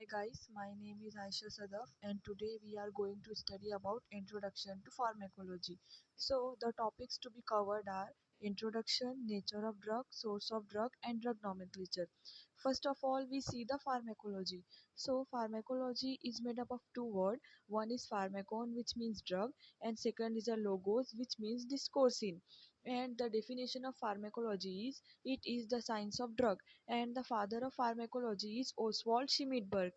Hi guys, my name is Aisha Sadaf and today we are going to study about Introduction to Pharmacology. So the topics to be covered are Introduction, Nature of Drug, Source of Drug and Drug Nomenclature. First of all, we see the pharmacology. So pharmacology is made up of two words. One is pharmacon which means drug and second is a logos which means discoursing. And the definition of pharmacology is it is the science of drug and the father of pharmacology is Oswald Schmidberg.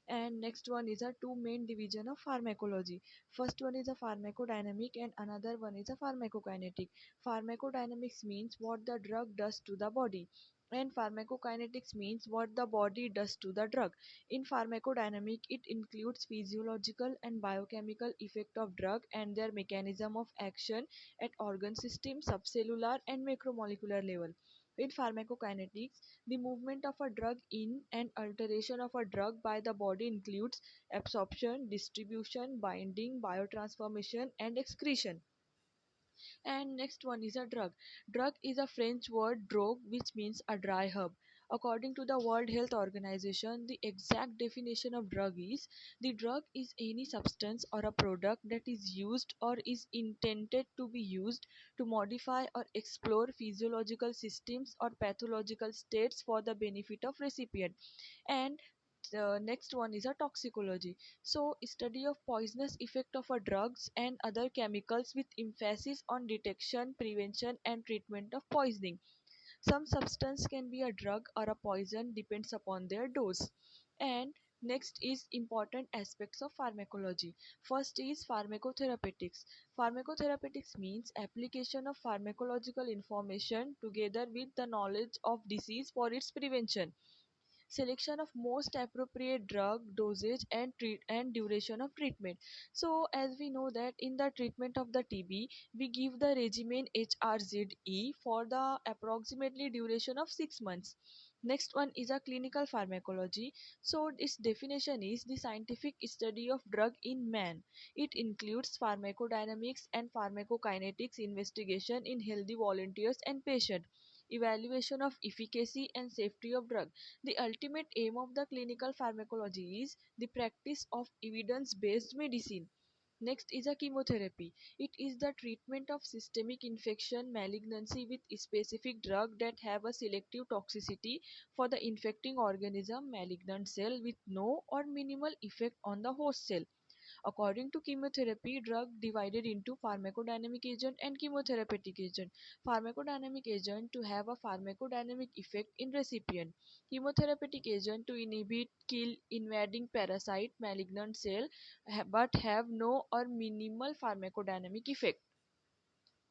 And next one is a two main division of pharmacology. First one is a pharmacodynamic and another one is a pharmacokinetic. Pharmacodynamics means what the drug does to the body and pharmacokinetics means what the body does to the drug. In pharmacodynamic, it includes physiological and biochemical effect of drug and their mechanism of action at organ system, subcellular and macromolecular level. In pharmacokinetics, the movement of a drug in and alteration of a drug by the body includes absorption, distribution, binding, biotransformation, and excretion. And next one is a drug. Drug is a French word drogue which means a dry herb. According to the World Health Organization, the exact definition of drug is the drug is any substance or a product that is used or is intended to be used to modify or explore physiological systems or pathological states for the benefit of recipient. And the next one is a toxicology. So study of poisonous effect of a drugs and other chemicals with emphasis on detection, prevention and treatment of poisoning. Some substance can be a drug or a poison depends upon their dose. And next is important aspects of pharmacology. First is pharmacotherapeutics. Pharmacotherapeutics means application of pharmacological information together with the knowledge of disease for its prevention, selection of most appropriate drug dosage and duration of treatment. So as we know that in the treatment of the TB we give the regimen HRZE for the approximately duration of 6 months. Next one is a clinical pharmacology. So its definition is the scientific study of drug in man. It includes pharmacodynamics and pharmacokinetics investigation in healthy volunteers and patients, evaluation of efficacy and safety of drug. The ultimate aim of the clinical pharmacology is the practice of evidence based medicine. Next is a chemotherapy. It is the treatment of systemic infection, malignancy with specific drug that have a selective toxicity for the infecting organism, malignant cell with no or minimal effect on the host cell. According to chemotherapy, drug divided into pharmacodynamic agent and chemotherapeutic agent. Pharmacodynamic agent to have a pharmacodynamic effect in recipient. Chemotherapeutic agent to inhibit, kill invading parasite, malignant cell, but have no or minimal pharmacodynamic effect.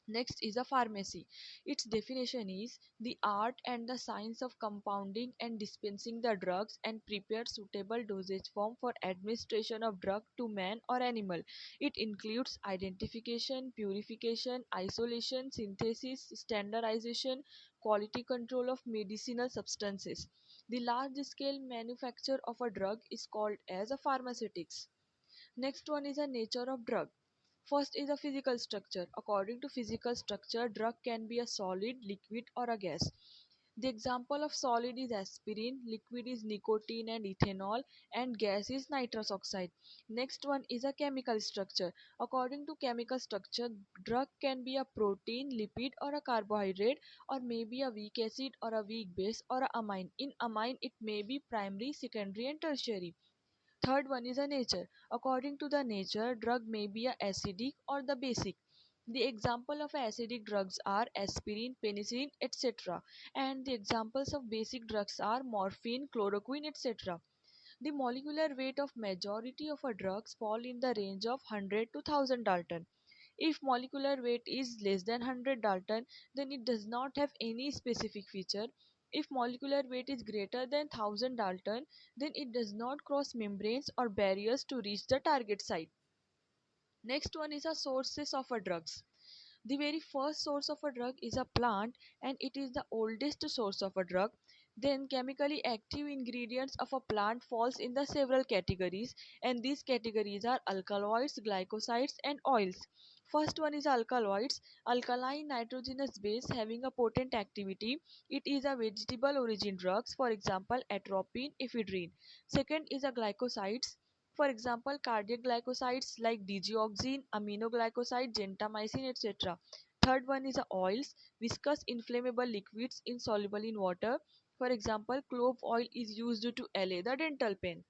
Next is a pharmacy. Its definition is the art and the science of compounding and dispensing the drugs and prepare suitable dosage form for administration of drug to man or animal. It includes identification, purification, isolation, synthesis, standardization, quality control of medicinal substances. The large scale manufacture of a drug is called as a pharmaceutics. Next one is a nature of drug. First is a physical structure. According to physical structure, drug can be a solid, liquid or a gas. The example of solid is aspirin, liquid is nicotine and ethanol, and gas is nitrous oxide. Next one is a chemical structure. According to chemical structure, drug can be a protein, lipid or a carbohydrate or maybe a weak acid or a weak base or a amine. In amine it may be primary, secondary and tertiary. Third one is a nature. According to the nature, drug may be a acidic or the basic. The example of acidic drugs are aspirin, penicillin, etc. And the examples of basic drugs are morphine, chloroquine, etc. The molecular weight of majority of our drugs fall in the range of 100 to 1000 Dalton. If molecular weight is less than 100 Dalton, then it does not have any specific feature. If molecular weight is greater than 1000 Dalton, then it does not cross membranes or barriers to reach the target site. Next one is a sources of a drugs. The very first source of a drug is a plant and it is the oldest source of a drug. Then chemically active ingredients of a plant falls in the several categories and these categories are alkaloids, glycosides and oils. First one is alkaloids, alkaline nitrogenous base having a potent activity. It is a vegetable origin drugs, for example, atropine, ephedrine. Second is a glycosides, for example, cardiac glycosides like digoxin, aminoglycoside, gentamicin, etc. Third one is a oils, viscous inflammable liquids insoluble in water. For example, clove oil is used to allay the dental pain.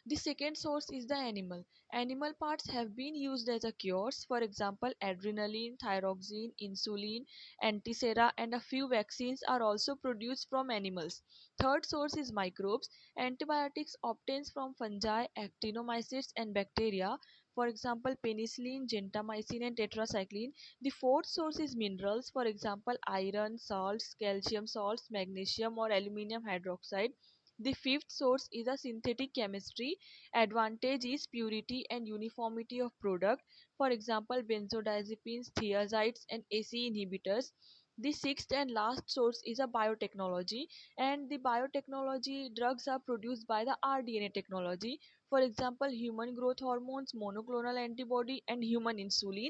The second source is the animal. Animal parts have been used as a cures, for example, adrenaline, thyroxine, insulin, antisera, and a few vaccines are also produced from animals. Third source is microbes. Antibiotics obtained from fungi, actinomycetes, and bacteria, for example, penicillin, gentamicin, and tetracycline. The fourth source is minerals, for example, iron, salts, calcium salts, magnesium, or aluminium hydroxide. The fifth source is a synthetic chemistry. Advantage is purity and uniformity of product. For example, benzodiazepines, thiazides, and ACE inhibitors. The sixth and last source is a biotechnology, and the biotechnology drugs are produced by the rDNA technology. For example, human growth hormones, monoclonal antibody, and human insulin.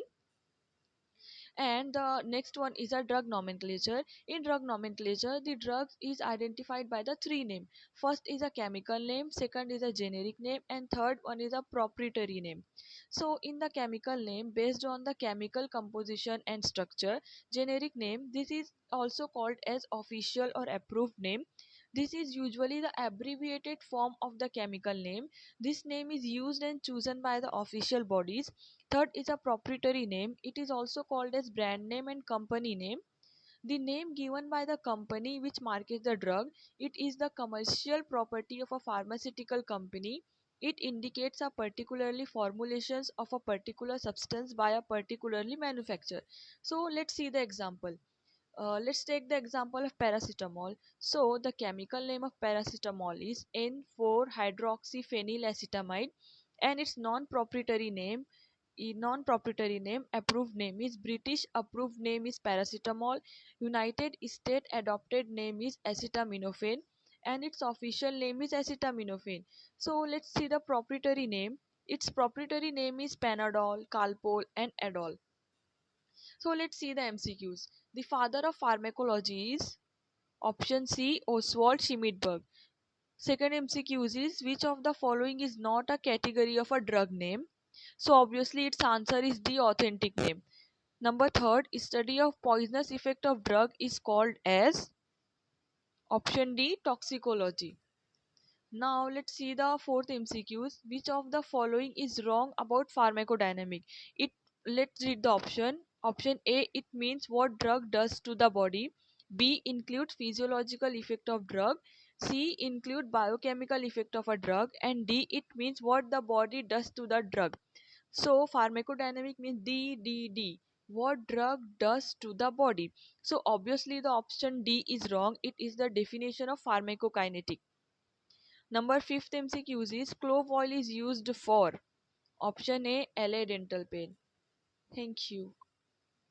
And the next one is a drug nomenclature. In drug nomenclature, the drug is identified by the three name. First is a chemical name, second is a generic name, and third one is a proprietary name. So in the chemical name, based on the chemical composition and structure, generic name, this is also called as official or approved name. This is usually the abbreviated form of the chemical name. This name is used and chosen by the official bodies. Third is a proprietary name. It is also called as brand name and company name. The name given by the company which markets the drug. It is the commercial property of a pharmaceutical company. It indicates a particularly formulations of a particular substance by a particularly manufacturer. So let's see the example. Let's take the example of paracetamol. So the chemical name of paracetamol is N4-hydroxyphenylacetamide, and its non-proprietary name approved name is British, approved name is paracetamol, United States adopted name is acetaminophen, and its official name is acetaminophen. So let's see the proprietary name. Its proprietary name is Panadol, Calpol, and Adol. So let's see the MCQs. The father of pharmacology is option C, Oswald Schmidberg. Second MCQ is which of the following is not a category of a drug name? So obviously its answer is the authentic name. Number third, study of poisonous effect of drug is called as option D, toxicology. Now let's see the fourth MCQs. Which of the following is wrong about pharmacodynamic? It Let's read the option. Option A, it means what drug does to the body. B, includes physiological effect of drug. C, include biochemical effect of a drug. And D, it means what the body does to the drug. So pharmacodynamic means D. What drug does to the body. So obviously the option D is wrong. It is the definition of pharmacokinetic. Number fifth MCQ is clove oil is used for option A, LA dental pain. Thank you.